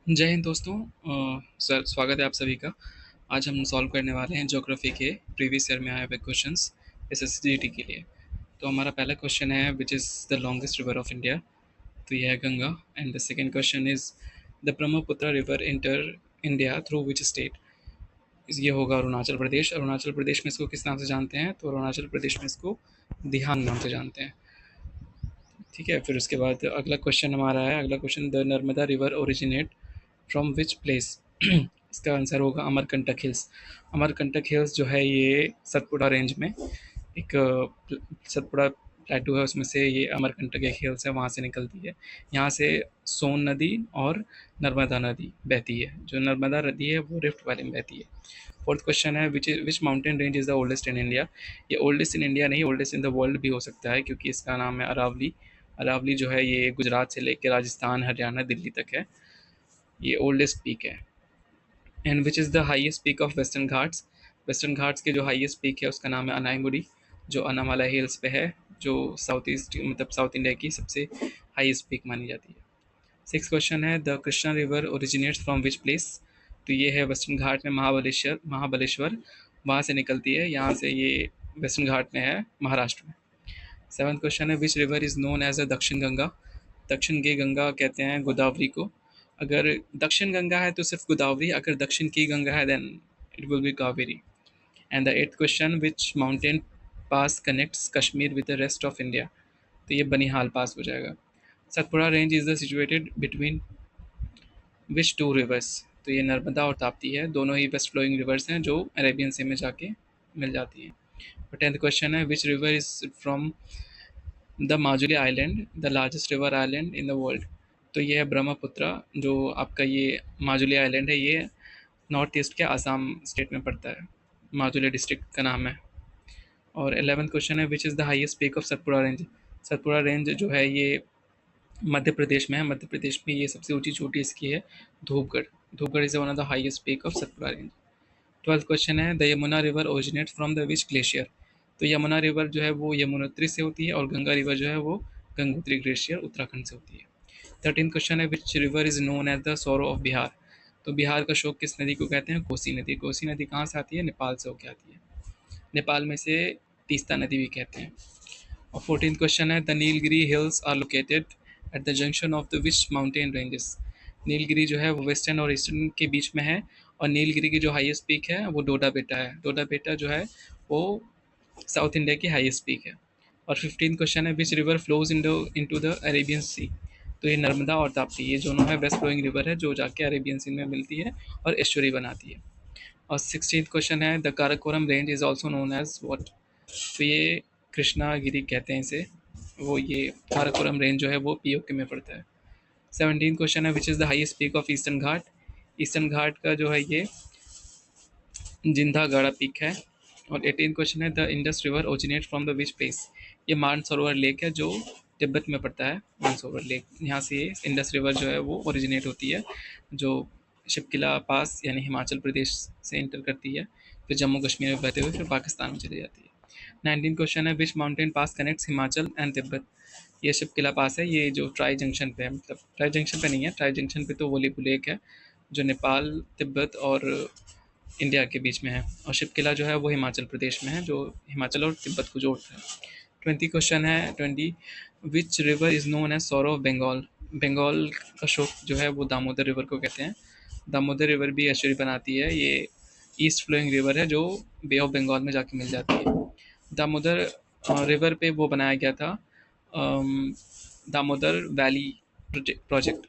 जय हिंद दोस्तों। सर स्वागत है आप सभी का। आज हम सॉल्व करने वाले हैं ज्योग्राफी के प्रीवियस ईयर में आए हुए क्वेश्चंस एसएसजीटी के लिए। तो हमारा पहला क्वेश्चन है which is the longest river of India. तो यह है Ganga. And the second question is the Brahmaputra river inter India through which state. ये होगा अरुणाचल प्रदेश। अरुणाचल प्रदेश में इसको किस नाम से जानते हैं? तो अरुणाचल प्रदेश में इसको दिहांग नाम से जानते हैं। ठीक है, फिर उसके बाद अगला क्वेश्चन हमारा है, अगला question the Narmada river originate from which place. इसका आंसर होगा अमरकंटक हिल्स। अमरकंटक हिल्स जो है ये सतपुड़ा रेंज में एक सतपुड़ा प्लेटू है, उसमें से ये अमरकंटक एक हिल्स है, वहाँ से निकलती है। यहाँ से सोन नदी और नर्मदा नदी बहती है। जो नर्मदा नदी है वो रिफ्ट वैली में बहती है। फोर्थ क्वेश्चन है which mountain range is the oldest in India. ये ओल्डेस्ट इन इंडिया नहीं, ओल्डेस्ट इन द वर्ल्ड भी हो सकता है, क्योंकि इसका नाम है अरावली। अरावली जो है ये गुजरात से लेकर राजस्थान, हरियाणा, दिल्ली तक है। ये ओल्डेस्ट पीक है। And which is the highest peak of western Ghats. Western Ghats के जो हाईएस्ट पीक है उसका नाम है अनाईमुड़ी, जो अनामाला हिल्स पे है, जो साउथ ईस्ट मतलब साउथ इंडिया की सबसे हाईएस्ट पीक मानी जाती है। सिक्स क्वेश्चन है the Krishna river originates from which place. तो ये है वेस्टर्न घाट में महाबलेश्वर। महाबलेश्वर वहाँ से निकलती है, यहाँ से ये वेस्टर्न घाट में है, महाराष्ट्र में। सेवन्थ क्वेश्चन है which river is known as a Dakshin Ganga. दक्षिण की गंगा कहते हैं गोदावरी को। अगर दक्षिण गंगा है तो सिर्फ गोदावरी, अगर दक्षिण की गंगा है then it will be Kaveri. And the eighth question which mountain pass connects Kashmir with the rest of India. तो ये बनिहाल पास हो जाएगा। Satpura range is the situated between which two rivers. तो ये नर्मदा और ताप्ती है, दोनों ही वेस्ट फ्लोइंग रिवर्स हैं जो अरेबियन सी में जाके मिल जाती हैं। और टेंथ क्वेश्चन है which river is from the Majuli island the largest river island in the world. तो ये है ब्रह्मपुत्र, जो आपका ये माजुली आइलैंड है, ये नॉर्थ ईस्ट के आसाम स्टेट में पड़ता है, माजुली डिस्ट्रिक्ट का नाम है। और 11th क्वेश्चन है which is the highest peak of Satpura range. Satpura range जो है ये मध्य प्रदेश में है। मध्य प्रदेश में ये सबसे ऊंची चोटी इसकी है Dhupgarh. Dhupgarh is one of the highest peak of Satpura range. 12th question है the Yamuna river originates from the which glacier. तो यमुना रिवर जो है वो यमुनोत्री से होती है, और गंगा रिवर जो है वो गंगोत्री ग्लेशियर उत्तराखंड से होती है। 13th क्वेश्चन है which river is known as the sorrow of Bihar. तो बिहार का शोक किस नदी को कहते हैं? कोसी नदी। कोसी नदी कहाँ से आती है? नेपाल से होकर आती है। नेपाल में से तीस्ता नदी भी कहते हैं। और 14th क्वेश्चन है the Nilgiri hills are located at the junction of the which mountain ranges. Nilgiri जो है वो वेस्टर्न और ईस्टर्न के बीच में है, और नीलगिरी की जो हाईएस्ट पीक है वो डोडा बेटा है। डोडा बेटा जो है वो साउथ इंडिया की हाईएस्ट पीक है। और 15th क्वेश्चन है which river flows into the Arabian sea. तो ये नर्मदा और ताप्ती, ये दोनों है वेस्ट फ्लोइंग रिवर है जो जाके अरेबियन सी में मिलती है और एस्चुरी बनाती है। और 16th क्वेश्चन है the Karakoram range is also known as what. तो ये कृष्णागिरी कहते हैं इसे, वो ये काराकोरम रेंज जो है वो पीओके में पड़ता है। 17th क्वेश्चन है which is the highest peak of eastern ghat. Eastern ghat का जो है ये जिंदा गाड़ा पीक है। और 18th क्वेश्चन है the Indus river originate from the which place. ये मानसरोवर लेक है जो तिब्बत में पड़ता है। मानसरोवर लेक, यहाँ से ये इंडस रिवर जो है वो ओरिजिनेट होती है, जो शिपकिला पास यानी हिमाचल प्रदेश से इंटर करती है, फिर जम्मू कश्मीर में बहते हुए फिर पाकिस्तान में चली जाती है। 19th क्वेश्चन है विच mountain pass connects Himachal and Tibet. ये शिपकिला पास है, ये जो ट्राई जंक्शन पे है, मतलब ट्राई जंक्शन पे नहीं है, ट्राई जंक्शन पे तो वो लेक है जो नेपाल, तिब्बत और इंडिया के बीच में है, और शिपकिला जो है वो हिमाचल प्रदेश में है, जो हिमाचल और तिब्बत को जोड़ता है। 20 क्वेश्चन है 20 which river is known as sorrow of Bengal. Bengal का शोक जो है वो दामोदर रिवर को कहते हैं। दामोदर रिवर भी एस्चुरी बनाती है, ये ईस्ट फ्लोइंग रिवर है जो बे ऑफ बंगाल में जाके मिल जाती है। दामोदर रिवर पे वो बनाया गया था दामोदर वैली प्रोजेक्ट,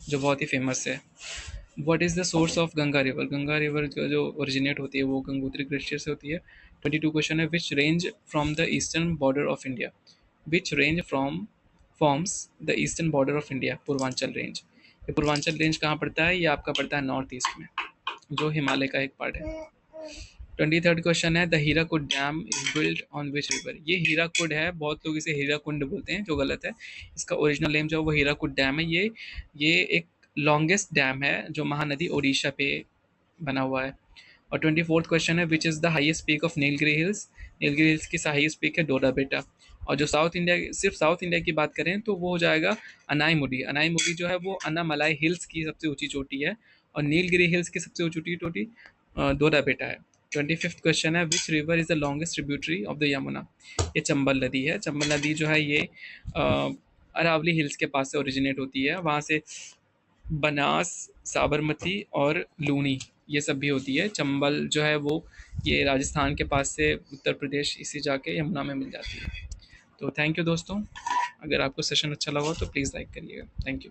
जो बहुत ही फेमस है। What is the source of Ganga river. Ganga river जो ओरिजिनेट होती है वो गंगोत्री ग्लेशियर से होती है। 22 क्वेश्चन है which range from the eastern border of India. Which range from forms the eastern border of India. Purvanchal range. ये पूर्वांचल रेंज कहाँ पड़ता है? ये आपका पड़ता है नॉर्थ ईस्ट में, जो हिमालय का एक पार्ट है। 23rd क्वेश्चन है the Hirakud dam is built on which river. ये हीराकुड है, बहुत लोग इसे हीराकुंड बोलते हैं जो गलत है। इसका ओरिजिनल नेम जो है वो हीराकुड डैम है। ये एक लॉन्गेस्ट डैम है जो महानदी ओडिशा पे बना हुआ है। और 24th क्वेश्चन है which is the highest peak of Nilgiri hills. Nilgiri hills की हाईएस्ट पीक है डोडा बेटा। और जो साउथ इंडिया, सिर्फ साउथ इंडिया की बात करें तो वो हो जाएगा अनाईमुडी। अनाईमुडी जो है वो अन्नामलाई हिल्स की सबसे ऊंची चोटी है, और नीलगिरी हिल्स की सबसे ऊंची चोटी दोरा बेटा है। 25th क्वेश्चन है, which river is the longest tributary of the Yamuna? ये चंबल नदी है। चंबल नदी जो है ये अरावली हिल्स के पास से ओरिजिनेट होती है, वहाँ से बनास, साबरमती और लूनी ये सब भी होती है। चंबल जो है वो ये राजस्थान के पास से उत्तर प्रदेश इसी जाके यमुना में मिल जाती है। तो थैंक यू दोस्तों, अगर आपको सेशन अच्छा लगा हो तो प्लीज़ लाइक करिएगा। Thank you.